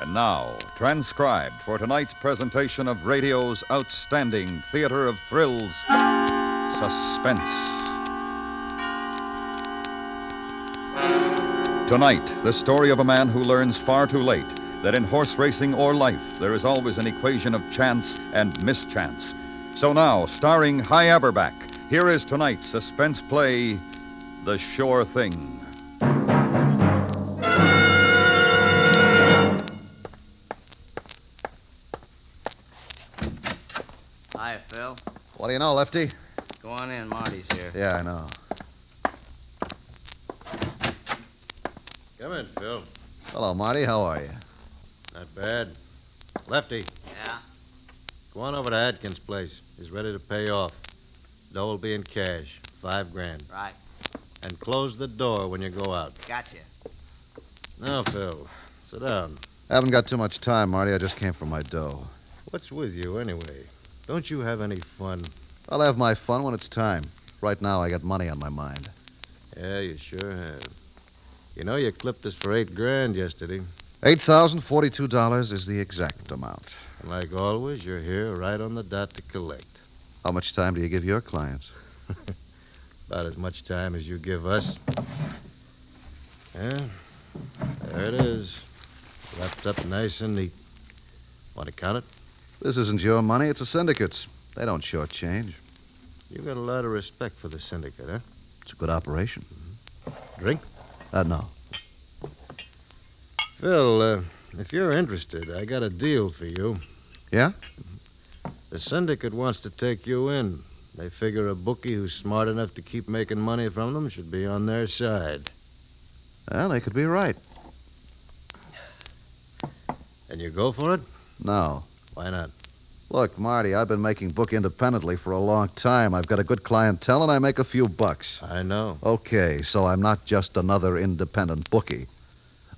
And now, transcribed for tonight's presentation of radio's outstanding theater of thrills, Suspense. Tonight, the story of a man who learns far too late that in horse racing or life, there is always an equation of chance and mischance. So now, starring Hy Aberback, here is tonight's suspense play, The Sure Thing. Hi, Phil. What do you know, Lefty? Go on in. Marty's here. Yeah, I know. Come in, Phil. Hello, Marty. How are you? Not bad. Lefty, Yeah? go on over to Adkins' place. He's ready to pay off. Dough will be in cash, $5,000. Right. And close the door when you go out. Gotcha. Now, Phil, sit down. Haven't got too much time, Marty. I just came for my dough. What's with you, anyway? Don't you have any fun? I'll have my fun when it's time. Right now, I got money on my mind. Yeah, you sure have. You know, you clipped us for $8,000 yesterday. $8,042 is the exact amount. And like always, you're here right on the dot to collect. How much time do you give your clients? About as much time as you give us. Yeah, there it is. Wrapped up nice and neat. Want to count it? This isn't your money. It's a syndicate's. They don't shortchange. You got a lot of respect for the syndicate, huh? It's a good operation. Drink? No. Phil, if you're interested, I got a deal for you. Yeah? The syndicate wants to take you in. They figure a bookie who's smart enough to keep making money from them should be on their side. Well, they could be right. And you go for it? No. Why not? Look, Marty, I've been making book independently for a long time. I've got a good clientele, and I make a few bucks. I know. Okay, so I'm not just another independent bookie.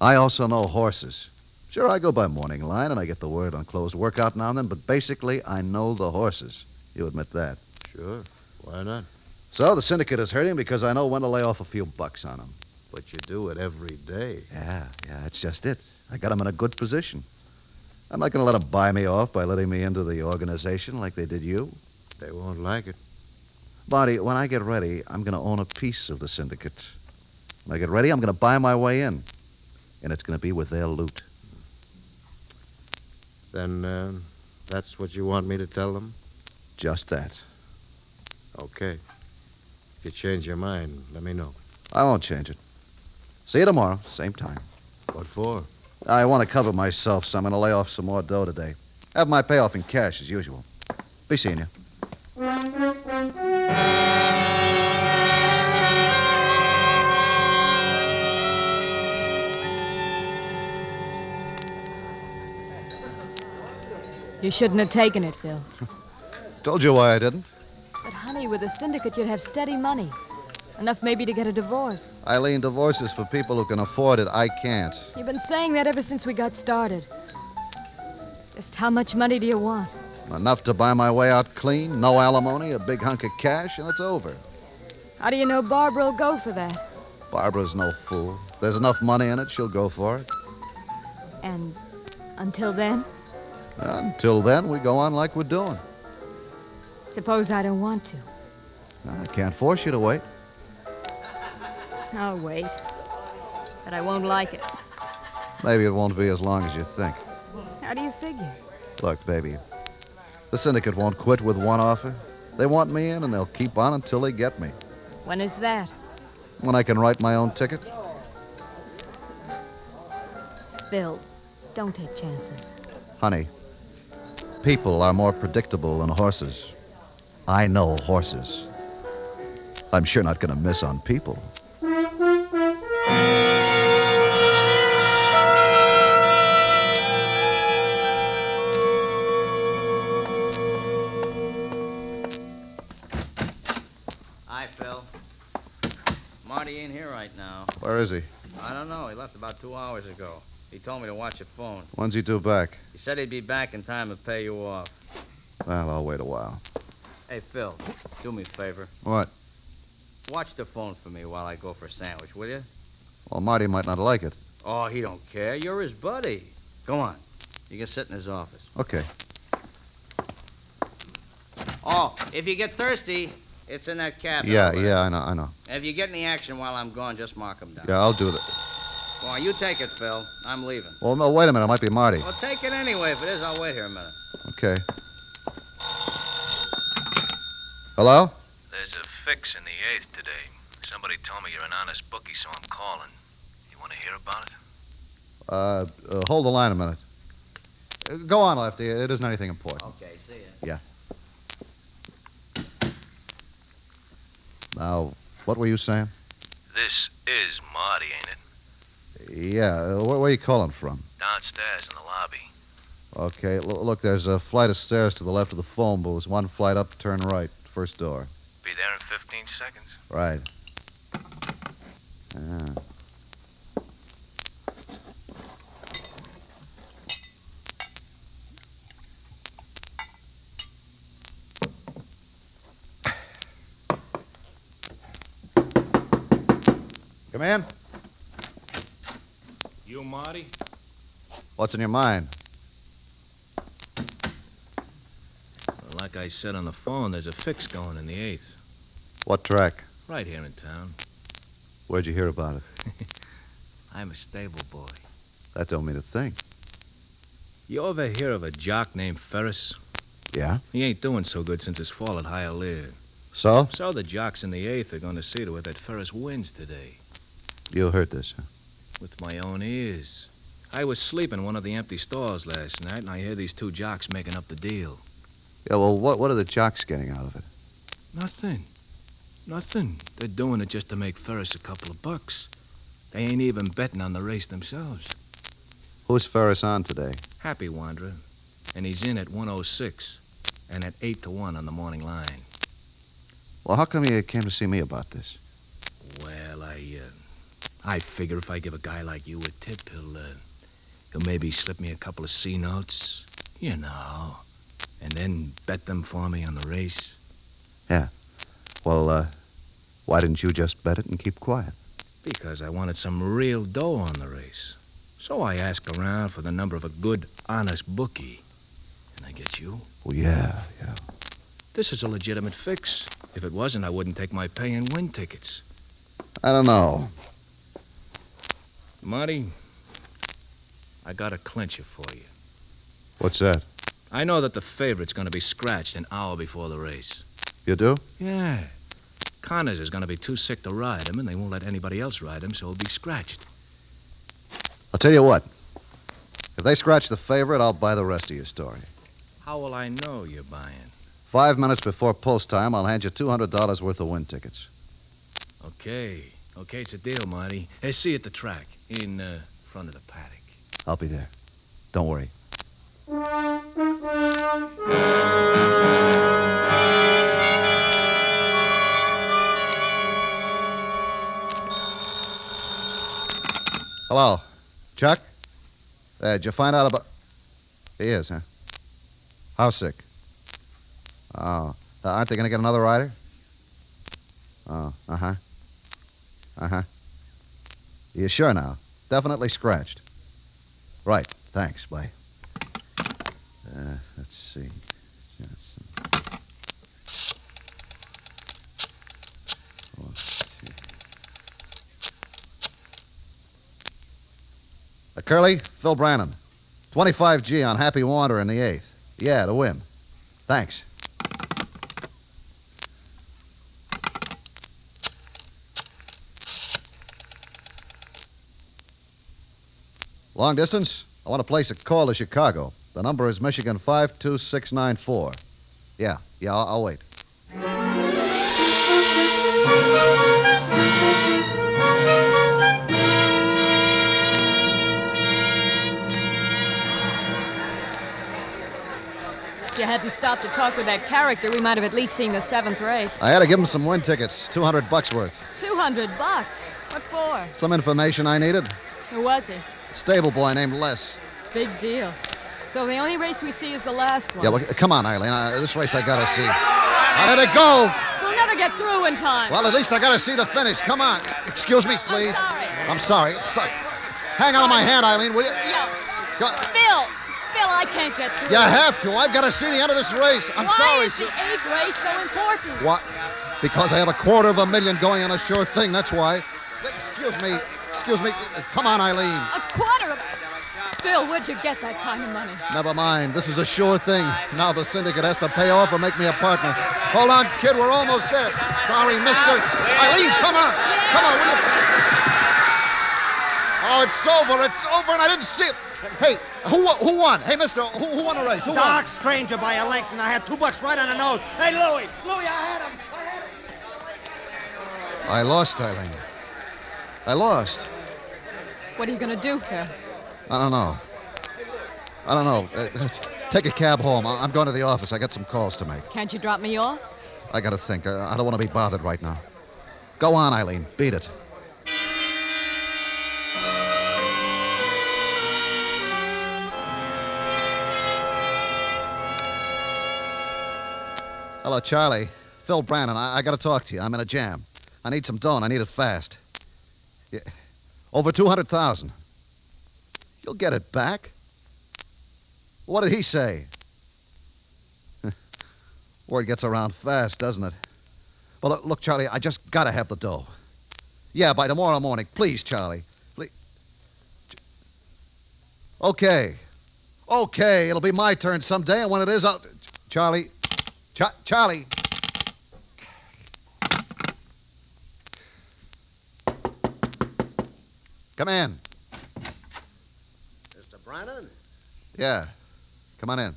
I also know horses. Sure, I go by morning line, and I get the word on closed workout now and then, but basically, I know the horses. You admit that. Sure. Why not? So the syndicate is hurting because I know when to lay off a few bucks on them. But you do it every day. Yeah, that's just it. I got them in a good position. I'm not going to let them buy me off by letting me into the organization like they did you. They won't like it. Marty, when I get ready, I'm going to own a piece of the syndicate. When I get ready, I'm going to buy my way in. And it's going to be with their loot. Then, that's what you want me to tell them? Just that. Okay. If you change your mind, let me know. I won't change it. See you tomorrow, same time. What for? I want to cover myself, so I'm going to lay off some more dough today. Have my payoff in cash, as usual. Be seeing you. You shouldn't have taken it, Phil. Told you why I didn't. But, honey, with a syndicate, you'd have steady money. Enough maybe to get a divorce. Eileen, divorce is for people who can afford it. I can't. You've been saying that ever since we got started. Just how much money do you want? Enough to buy my way out clean, no alimony, a big hunk of cash, and it's over. How do you know Barbara will go for that? Barbara's no fool. If there's enough money in it, she'll go for it. And until then? Until then, we go on like we're doing. Suppose I don't want to. I can't force you to wait. I'll wait. But I won't like it. Maybe it won't be as long as you think. How do you figure? Look, baby, the syndicate won't quit with one offer. They want me in, and they'll keep on until they get me. When is that? When I can write my own ticket. Phil, don't take chances. Honey, people are more predictable than horses. I know horses. I'm sure not going to miss on people. Hi, Phil. Marty ain't here right now. Where is he? I don't know. He left about 2 hours ago. He told me to watch your phone. When's he due back? He said he'd be back in time to pay you off. Well, I'll wait a while. Hey, Phil, do me a favor. What? Watch the phone for me while I go for a sandwich, will you? Well, Marty might not like it. Oh, he don't care. You're his buddy. Go on. You can sit in his office. Okay. Oh, if you get thirsty, it's in that cabinet. Yeah, over there. yeah, I know. And if you get any action while I'm gone, just mark them down. Yeah, I'll do that. Go on, you take it, Phil. I'm leaving. Well, no, wait a minute. It might be Marty. Well, take it anyway. If it is, I'll wait here a minute. Okay. Hello? There's a fix in the 8th today. Somebody told me you're an honest bookie, so I'm calling. You want to hear about it? Hold the line a minute. Go on, Lefty. It isn't anything important. Okay, see ya. Yeah. Now, what were you saying? This is Marty, ain't it? Yeah, where are you calling from? Downstairs in the lobby. Okay, look, there's a flight of stairs to the left of the phone booth. One flight up, turn right, first door. Be there in 15 seconds. Right. Yeah. Come in. You, Marty? What's in your mind? Well, like I said on the phone, there's a fix going in the 8th. What track? Right here in town. Where'd you hear about it? I'm a stable boy. That don't mean a thing. You ever hear of a jock named Ferris? Yeah? He ain't doing so good since his fall at Hialeah. So? So the jocks in the 8th are going to see to it that Ferris wins today. You heard this, huh? With my own ears. I was sleeping in one of the empty stalls last night, and I hear these two jocks making up the deal. Yeah, well, what are the jocks getting out of it? Nothing. Nothing. They're doing it just to make Ferris a couple of bucks. They ain't even betting on the race themselves. Who's Ferris on today? Happy Wanderer. And he's in at 106 and at 8-1 on the morning line. Well, how come you came to see me about this? Well, I figure if I give a guy like you a tip, he'll maybe slip me a couple of C notes, you know, and then bet them for me on the race. Yeah. Well, why didn't you just bet it and keep quiet? Because I wanted some real dough on the race. So I asked around for the number of a good, honest bookie. And I get you. Well, yeah. This is a legitimate fix. If it wasn't, I wouldn't take my pay and win tickets. I don't know. Marty, I got a clincher for you. What's that? I know that the favorite's going to be scratched an hour before the race. You do? Yeah. Connors is going to be too sick to ride him, and they won't let anybody else ride him, so he'll be scratched. I'll tell you what. If they scratch the favorite, I'll buy the rest of your story. How will I know you're buying? 5 minutes before post time, I'll hand you $200 worth of win tickets. Okay, it's a deal, Marty. Hey, see you at the track, in front of the paddock. I'll be there. Don't worry. Hello. Chuck? Did you find out about... He is, huh? How sick? Oh. Aren't they going to get another rider? Oh, uh-huh. Uh-huh. You sure now? Definitely scratched. Right. Thanks. Bye. Let's see. Curly, Phil Brannon. 25G on Happy Wanderer in the 8th. Yeah, to win. Thanks. Long distance? I want to place a call to Chicago. The number is Michigan 52694. Yeah, I'll wait. If you hadn't stopped to talk with that character, we might have at least seen the 7th race. I had to give him some win tickets, $200 worth. $200? What for? Some information I needed. Who was he? A stable boy named Les. Big deal. So the only race we see is the last one. Yeah, well, come on, Eileen. This race I gotta see. Let it go! We'll never get through in time. Well, at least I gotta see the finish. Come on. Excuse me, please. I'm sorry. I'm sorry. Hang on to my hand, Eileen, will you? Yeah. Phil, I can't get through. You have to. I've got to see the end of this race. I'm Why sorry, is the 8th race so important? What? Because I have $250,000 going on a sure thing, that's why. Excuse me. Come on, Eileen. A quarter of... Phil, where'd you get that kind of money? Never mind. This is a sure thing. Now the syndicate has to pay off or make me a partner. Hold on, kid. We're almost there. Sorry, mister. Eileen, come on. Come on, will you? Oh, it's over, and I didn't see it. Hey, who won? Hey, mister, who won the race? Who Dark won? stranger by a length, and I had $2 right on the nose. Hey, Louie, I had him. I lost, Eileen. I lost. What are you going to do, Phil? I don't know. Take a cab home. I'm going to the office. I got some calls to make. Can't you drop me off? I got to think. I don't want to be bothered right now. Go on, Eileen. Beat it. Hello, Charlie. Phil Brannon. I got to talk to you. I'm in a jam. I need some dough, and I need it fast. Yeah. Over 200,000. You'll get it back. What did he say? Word gets around fast, doesn't it? Well, look, Charlie, I just got to have the dough. Yeah, by tomorrow morning. Please, Charlie. Please. Okay. It'll be my turn someday, and when it is, I'll... Charlie. Charlie. Come in. Mr. Brannon? Yeah. Come on in.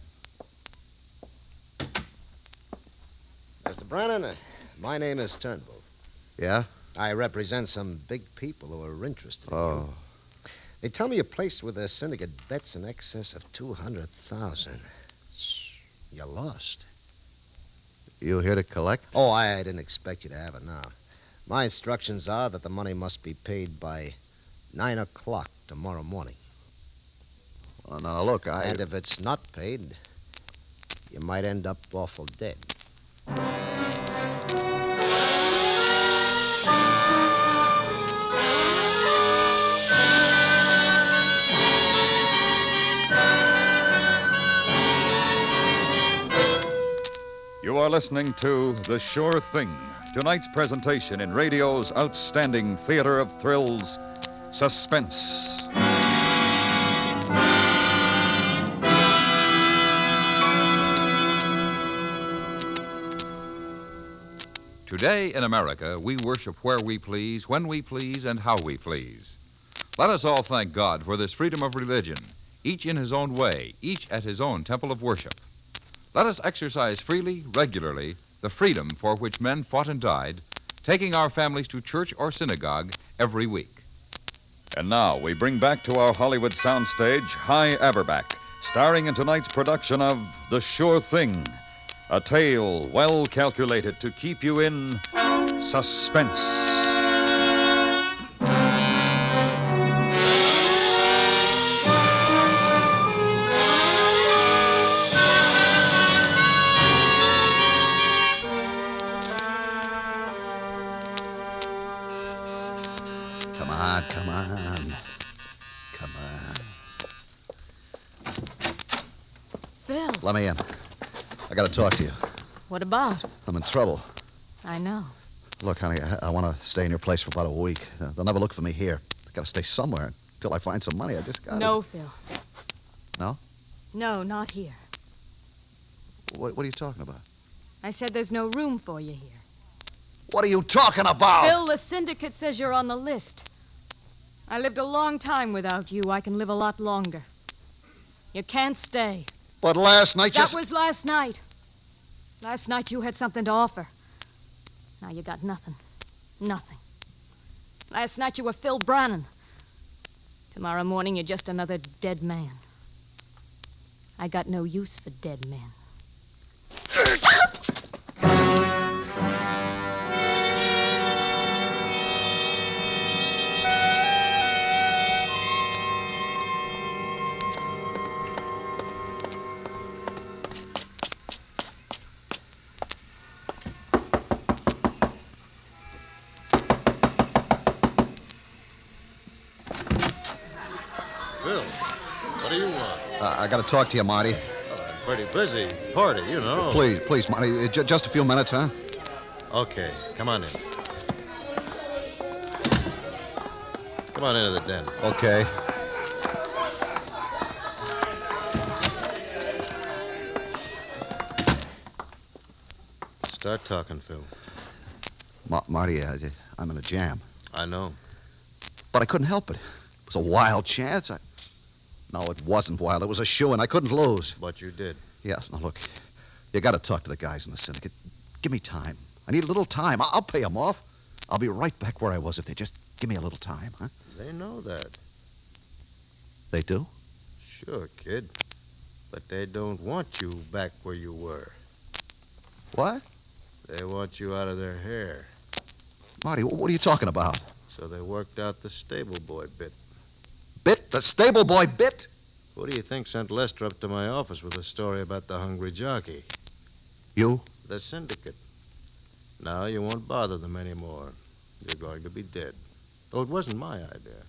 Mr. Brannon, my name is Turnbull. Yeah? I represent some big people who are interested in Oh. you. They tell me you're placed with a syndicate bets in excess of 200,000. You lost. You here to collect? Oh, I didn't expect you to have it now. My instructions are that the money must be paid by 9 o'clock tomorrow morning. Well, now, look, And if it's not paid, you might end up awful dead. You are listening to The Sure Thing, tonight's presentation in radio's outstanding theater of thrills, Suspense. Today in America, we worship where we please, when we please, and how we please. Let us all thank God for this freedom of religion, each in his own way, each at his own temple of worship. Let us exercise freely, regularly, the freedom for which men fought and died, taking our families to church or synagogue every week. And now we bring back to our Hollywood soundstage High Aberback, starring in tonight's production of The Sure Thing, a tale well calculated to keep you in suspense. Come on. Phil, Let me in. I got to talk to you. what about? I'm in trouble. I know. Look, honey, I want to stay in your place for about a week. They'll never look for me here. I got to stay somewhere until I find some money. I just got to. No, Phil. No? No, not here. What are you talking about? I said there's no room for you here. What are you talking about? Phil, the syndicate says you're on the list. I lived a long time without you. I can live a lot longer. You can't stay. But last night That was last night. Last night you had something to offer. Now you got nothing. Nothing. Last night you were Phil Brannon. Tomorrow morning you're just another dead man. I got no use for dead men. Phil, what do you want? I got to talk to you, Marty. Well, I'm pretty busy. Party, you know. Please, Marty. Just a few minutes, huh? Okay, come on in. Come on into the den. Okay. Start talking, Phil. Marty, I'm in a jam. I know. But I couldn't help it. It was a wild chance. No, it wasn't wild. It was a shoo-in. I couldn't lose. But you did. Yes, now look. You got to talk to the guys in the syndicate. Give me time. I need a little time. I'll pay them off. I'll be right back where I was if they just give me a little time, huh? They know that. They do? Sure, kid. But they don't want you back where you were. What? They want you out of their hair. Marty, what are you talking about? So they worked out the stable boy bit. Bit? The stable boy bit? Who do you think sent Lester up to my office with a story about the hungry jockey? You? The syndicate. Now you won't bother them anymore. You're going to be dead. Though it wasn't my idea.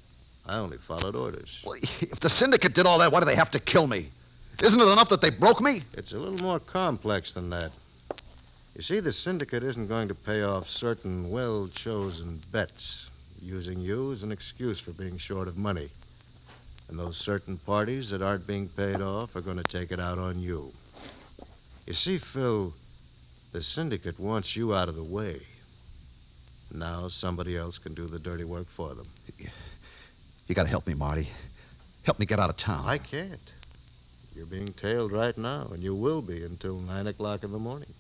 I only followed orders. Well, if the syndicate did all that, why do they have to kill me? Isn't it enough that they broke me? It's a little more complex than that. You see, the syndicate isn't going to pay off certain well-chosen bets, using you as an excuse for being short of money. And those certain parties that aren't being paid off are going to take it out on you. You see, Phil, the syndicate wants you out of the way. Now somebody else can do the dirty work for them. You got to help me, Marty. Help me get out of town. I can't. You're being tailed right now, and you will be until 9 o'clock in the morning.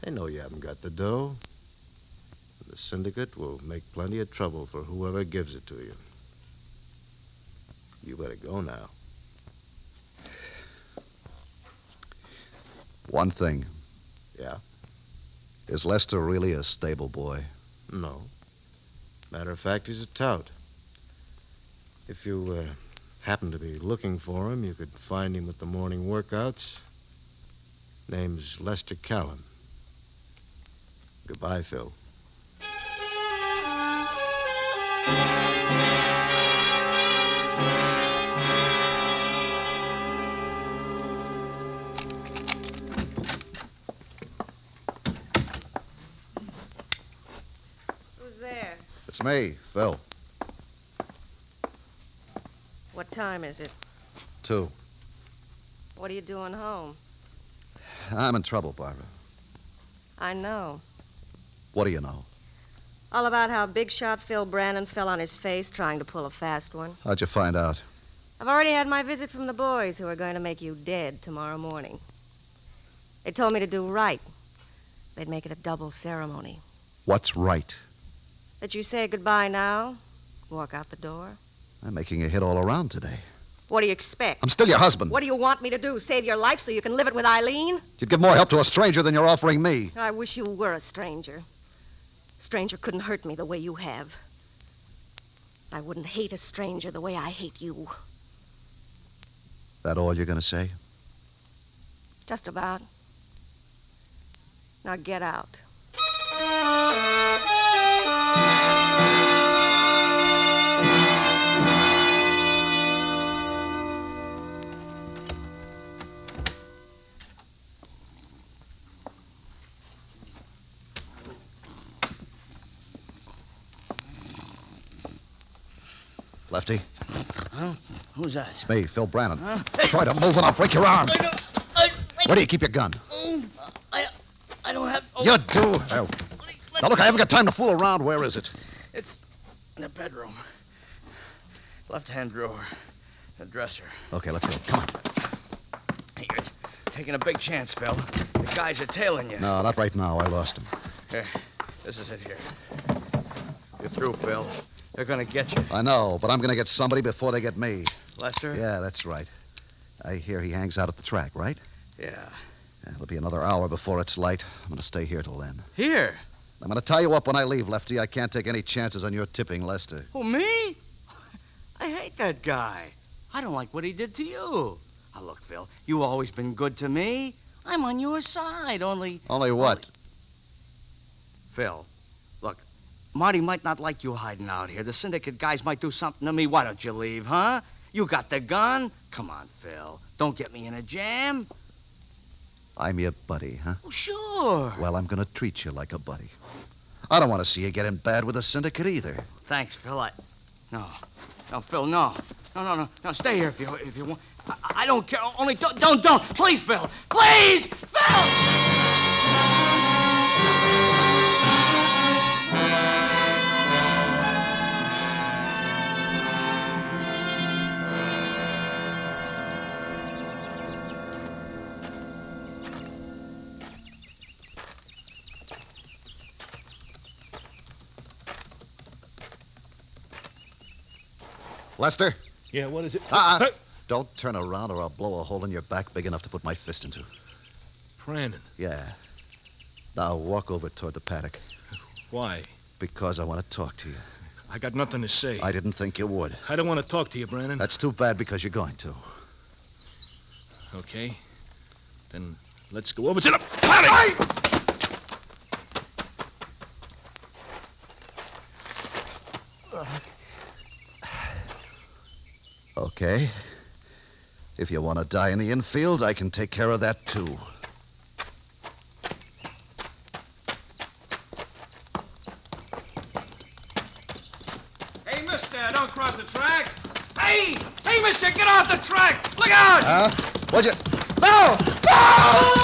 They know you haven't got the dough. The syndicate will make plenty of trouble for whoever gives it to you. You better go now. One thing. Yeah? Is Lester really a stable boy? No. Matter of fact, he's a tout. If you happen to be looking for him, you could find him at the morning workouts. Name's Lester Callan. Goodbye, Phil. Who's there? It's me, Phil. What time is it? 2. What are you doing home? I'm in trouble, Barbara. I know. What do you know? All about how big shot Phil Brannon fell on his face trying to pull a fast one. How'd you find out? I've already had my visit from the boys who are going to make you dead tomorrow morning. They told me to do right. They'd make it a double ceremony. What's right? That you say goodbye now, walk out the door. I'm making a hit all around today. What do you expect? I'm still your husband. What do you want me to do? Save your life so you can live it with Eileen? You'd give more help to a stranger than you're offering me. I wish you were a stranger. A stranger couldn't hurt me the way you have. I wouldn't hate a stranger the way I hate you. That all you're going to say? Just about. Now get out. Lefty? Huh? Who's that? It's me, Phil Brannon. Huh? Try to move and I'll break your arm. Where do you keep your gun? I don't have... You do? Hell. Now, look, I haven't got time to fool around. Where is it? It's in the bedroom. Left-hand drawer. The dresser. Okay, let's go. Come on. You're taking a big chance, Phil. The guys are tailing you. No, not right now. I lost him. Here. This is it here. You're through, Phil. They're going to get you. I know, but I'm going to get somebody before they get me. Lester? Yeah, that's right. I hear he hangs out at the track, right? Yeah. It'll be another hour before it's light. I'm going to stay here till then. Here? I'm going to tie you up when I leave, Lefty. I can't take any chances on your tipping Lester. Who, me? I hate that guy. I don't like what he did to you. Now, look, Phil, you've always been good to me. I'm on your side, only... Only what? Phil, look, Marty might not like you hiding out here. The syndicate guys might do something to me. Why don't you leave, huh? You got the gun? Come on, Phil. Don't get me in a jam. I'm your buddy, huh? Oh, sure. Well, I'm going to treat you like a buddy. I don't want to see you get in bad with the syndicate either. Thanks, Phil. No, Phil, no. No, stay here if you want. I don't care. Only don't. Please, Phil. Please, Phil! Lester? Yeah, what is it? Don't turn around or I'll blow a hole in your back big enough to put my fist into. Brandon. Yeah. Now walk over toward the paddock. Why? Because I want to talk to you. I got nothing to say. I didn't think you would. I don't want to talk to you, Brandon. That's too bad because you're going to. Okay. Then let's go over to the paddock. Okay. If you want to die in the infield, I can take care of that, too. Hey, mister, don't cross the track. Hey, mister, get off the track. Look out! What'd you... No! No!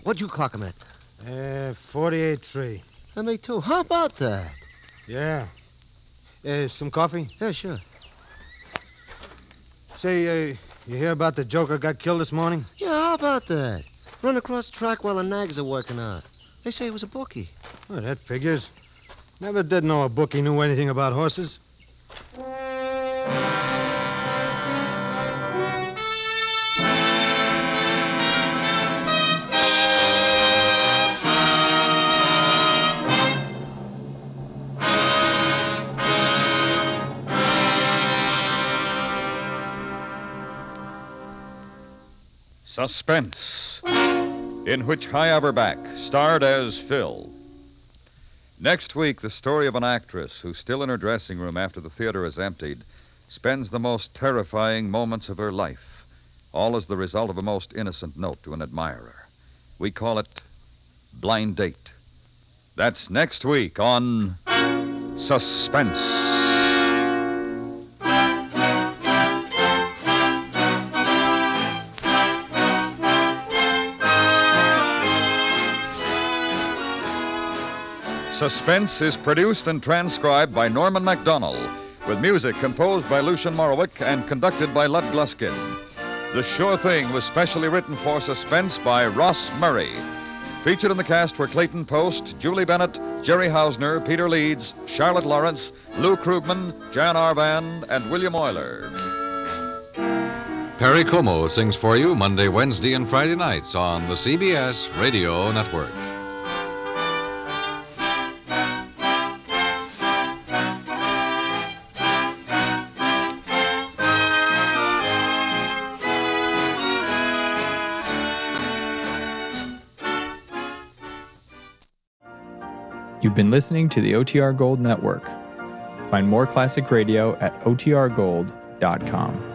What'd you clock him at? 48.3. Me too. How about that? Yeah. Some coffee? Yeah, sure. Say, you hear about the joker got killed this morning? Yeah, how about that? Run across the track while the nags are working out. They say it was a bookie. Well, that figures. Never did know a bookie knew anything about horses. Suspense, in which High Aberback starred as Phil. Next week, the story of an actress who, still in her dressing room after the theater is emptied, spends the most terrifying moments of her life, all as the result of a most innocent note to an admirer. We call it Blind Date. That's next week on Suspense. Suspense is produced and transcribed by Norman MacDonald, with music composed by Lucian Morowick and conducted by Lud Gluskin. The Sure Thing was specially written for Suspense by Ross Murray. Featured in the cast were Clayton Post, Julie Bennett, Jerry Hausner, Peter Leeds, Charlotte Lawrence, Lou Krugman, Jan Arvan, and William Euler. Perry Como sings for you Monday, Wednesday, and Friday nights on the CBS Radio Network. You've been listening to the OTR Gold Network. Find more classic radio at otrgold.com.